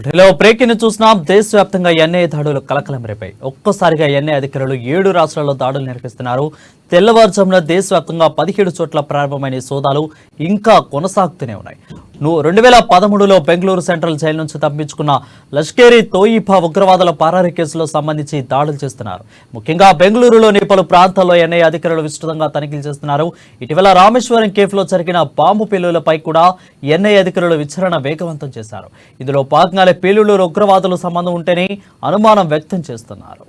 Hello breaking చూస్తున్నాం. దేశవ్యాప్తంగా NIA దాడులు కలకలం రేపాయి. ఒక్కసారిగా ఎన్ఐఏ అధికారులు 7 రాష్ట్రాల్లో దాడులు నిర్వహిస్తున్నారు. తెల్లవారుజామున దేశవ్యాప్తంగా 17 చోట్ల ప్రారంభమైన సోదాలు ఇంకా కొనసాగుతూనే ఉన్నాయి. 2013లో బెంగళూరు సెంట్రల్ జైలు నుంచి తప్పించుకున్న లష్కర్ ఇ తోయిబా ఉగ్రవాదుల పరారీ కేసులో సంబంధించి దాడులు చేస్తున్నారు. ముఖ్యంగా బెంగళూరులోని పలు ప్రాంతాల్లో ఎన్ఐఏ అధికారులు విస్తృతంగా తనిఖీలు చేస్తున్నారు. ఇటీవల రామేశ్వరం కేఫ్లో జరిగిన బాంబు పేలుళ్లపై కూడా ఎన్ఐఏ అధికారులు విచారణ వేగవంతం చేశారు. ఇందులో భాగంగానే పేలుళ్లలో ఉగ్రవాదుల సంబంధం ఉంటేనే అనుమానం వ్యక్తం చేస్తున్నారు.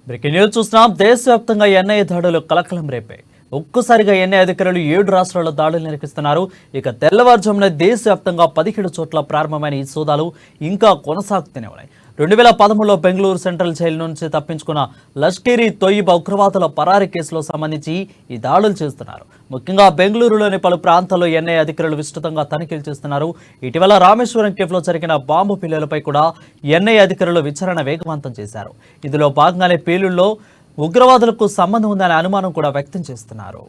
బ్రేకింగ్ న్యూస్ చూస్తున్నాం. దేశవ్యాప్తంగా ఎన్ఐఏ దాడులు కలకలం రేపాయి. ఒక్కసారిగా ఎన్ఐఏ అధికారులు 7 రాష్ట్రాల్లో దాడులు నిర్వహిస్తున్నారు. ఇక తెల్లవారుజామున దేశవ్యాప్తంగా 17 చోట్ల ప్రారంభమైన ఈ సోదాలు ఇంకా కొనసాగుతూనే ఉన్నాయి. 2013లో బెంగళూరు సెంట్రల్ జైలు నుంచి తప్పించుకున్న లష్కర్ ఇ తోయిబా ఉగ్రవాదుల పరారీ కేసులో సంబంధించి ఈ దాడులు చేస్తున్నారు. ముఖ్యంగా బెంగళూరులోని పలు ప్రాంతాల్లో ఎన్ఐఏ అధికారులు విస్తృతంగా తనిఖీలు చేస్తున్నారు. ఇటీవల రామేశ్వరం కేఫ్లో జరిగిన బాంబు పేలుళ్లపై కూడా ఎన్ఐఏ అధికారులు విచారణ వేగవంతం చేశారు. ఇందులో భాగంగానే పేలుళ్లలో ఉగ్రవాదులకు సంబంధం ఉందనే అనుమానం కూడా వ్యక్తం చేస్తున్నారు.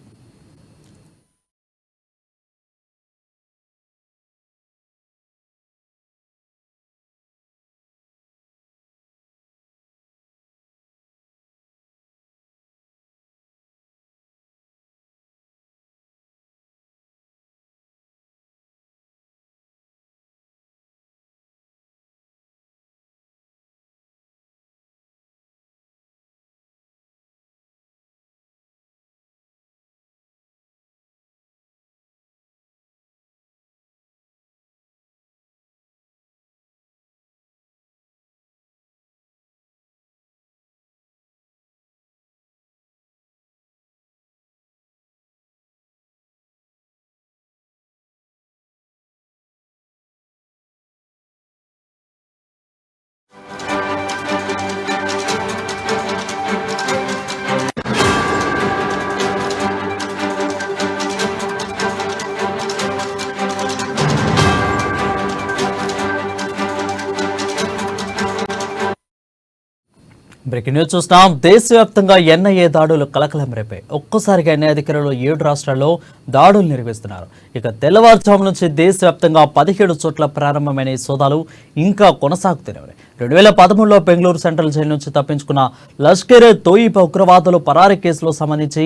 బ్రేకింగ్ న్యూస్ చూస్తున్నాం. దేశవ్యాప్తంగా ఎన్ఐఏ దాడులు కలకలం రేపాయి. ఒక్కసారిగా ఎన్ఐఏ అధికారులు 7 రాష్ట్రాల్లో దాడులు నిర్వహిస్తున్నారు. ఇక తెల్లవారుజాము నుంచి దేశవ్యాప్తంగా 17 చోట్ల ప్రారంభమైన ఈ సోదాలు ఇంకా కొనసాగుతూనే ఉన్నాయి. 2013లో బెంగళూరు సెంట్రల్ జైలు నుంచి తప్పించుకున్న లష్కర్ ఇ తోయిబా ఉగ్రవాదుల పరారీ కేసులో సంబంధించి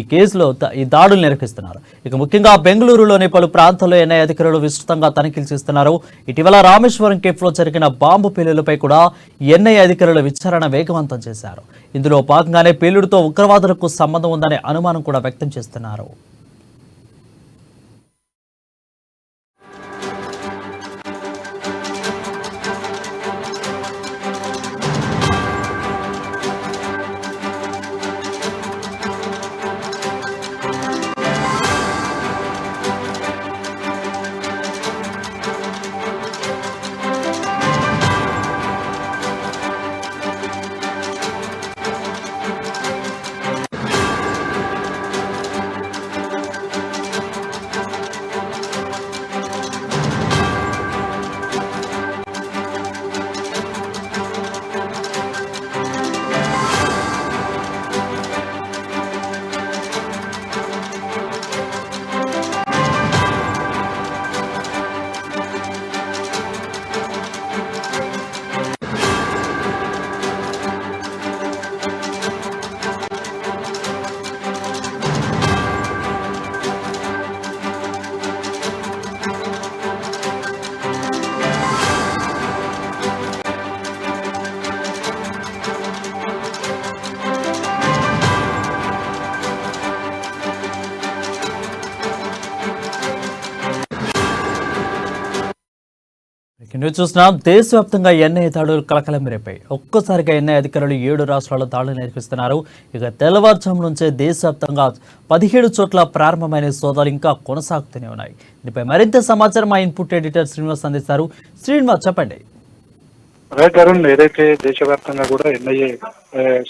ఈ దాడులు నిర్వహిస్తున్నారు. ఇక ముఖ్యంగా బెంగళూరులోని పలు ప్రాంతాల్లో ఎన్ఐఏ అధికారులు విస్తృతంగా తనిఖీలు చేస్తున్నారు. ఇటీవల రామేశ్వరం కేఫ్లో జరిగిన బాంబు పేలుళ్లపై కూడా ఎన్ఐఏ అధికారులు విచారణ వేగవంతం చేశారు. ఇందులో భాగంగానే పేలుడుతో ఉగ్రవాదులకు సంబంధం ఉందనే అనుమానం కూడా వ్యక్తం చేస్తున్నారు. నువ్వు చూసినాం దేశవ్యాప్తంగా ఎన్ఐఏ దాడులు కలకలం రేపాయి. ఒక్కసారిగా ఎన్ఐఏ అధికారులు 7 రాష్ట్రాల్లో దాడులు నిర్వహిస్తున్నారు. ఇక తెల్లవారుజాము నుంచే దేశవ్యాప్తంగా 17 చోట్ల ప్రారంభమైన సోదాలు ఇంకా కొనసాగుతూనే ఉన్నాయి. దీనిపై మరింత సమాచారం మా ఇన్పుట్ ఎడిటర్ శ్రీనివాస్ అందిస్తారు. శ్రీనివాస్ చెప్పండి. రైట్ అరుణ్, ఏదైతే దేశవ్యాప్తంగా కూడా ఎన్ఐఏ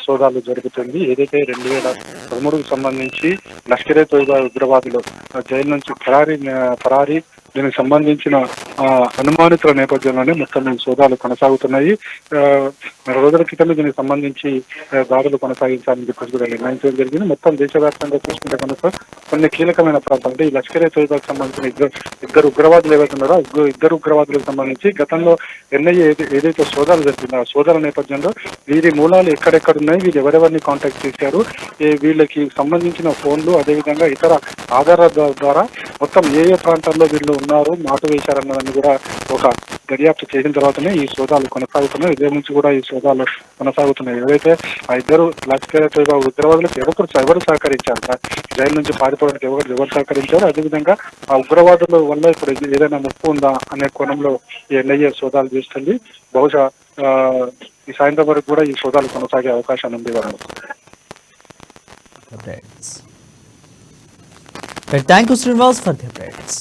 సోదాలు జరుగుతుంది. ఏదైతే 2013కు సంబంధించి లష్కరే తోయిబా ఉగ్రవాదులు జైలు నుంచి ఫరారీ దీనికి సంబంధించిన అనుమానితుల నేపథ్యంలోనే మొత్తం ఈ సోదాలు కొనసాగుతున్నాయి. 2 రోజుల క్రితమే దీనికి సంబంధించి దాడులు కొనసాగించాలని చెప్పేసి కూడా నిర్ణయించడం జరిగింది. మొత్తం దేశవ్యాప్తంగా చూసుకుంటే కనుక కొన్ని కీలకమైన ప్రాంతాలు అంటే ఈ లష్కరే తోయిబాకు సంబంధించిన ఇద్దరు ఉగ్రవాదులు ఏవైతే ఉన్నారో ఇద్దరు ఉగ్రవాదులకు సంబంధించి గతంలో ఎన్ఐఏ ఏదైతే సోదాలు జరిగిందో ఆ సోదాల నేపథ్యంలో వీరి మూలాలు ఎక్కడెక్కడున్నాయి, వీరు ఎవరెవరిని కాంటాక్ట్ చేశారు, వీళ్ళకి సంబంధించిన ఫోన్లు అదేవిధంగా ఇతర ఆధారాల ద్వారా మొత్తం ఏ ప్రాంతాల్లో వీళ్ళు ఉన్నారు, మాటు వేశారన్నదాన్ని కూడా ఒక దర్యాప్తు చేసిన తర్వాతనే ఈ సోదాలు కొనసాగుతున్నాయి. ఇదే నుంచి కూడా ఈ సోదాలు కొనసాగుతున్నాయి. ఏదైతే ఆ ఇద్దరు లష్కరే తోయిబా ఉగ్రవాదులకు ఎవరు సహకరించారు, జైలు నుంచి పారిపోవడానికి ఎవరు సహకరించారు, అదేవిధంగా ఆ ఉగ్రవాదుల వల్ల ఇప్పుడు ఏదైనా ముప్పు ఉందా అనే కోణంలో ఈ ఎన్ఐఏ సోదాలు చేస్తుంది. బహుశా ఈ సాయంత్రం వరకు కూడా ఈ సోదాలు కొనసాగే అవకాశం ఉంది. Thank you, Srinivas, for the updates.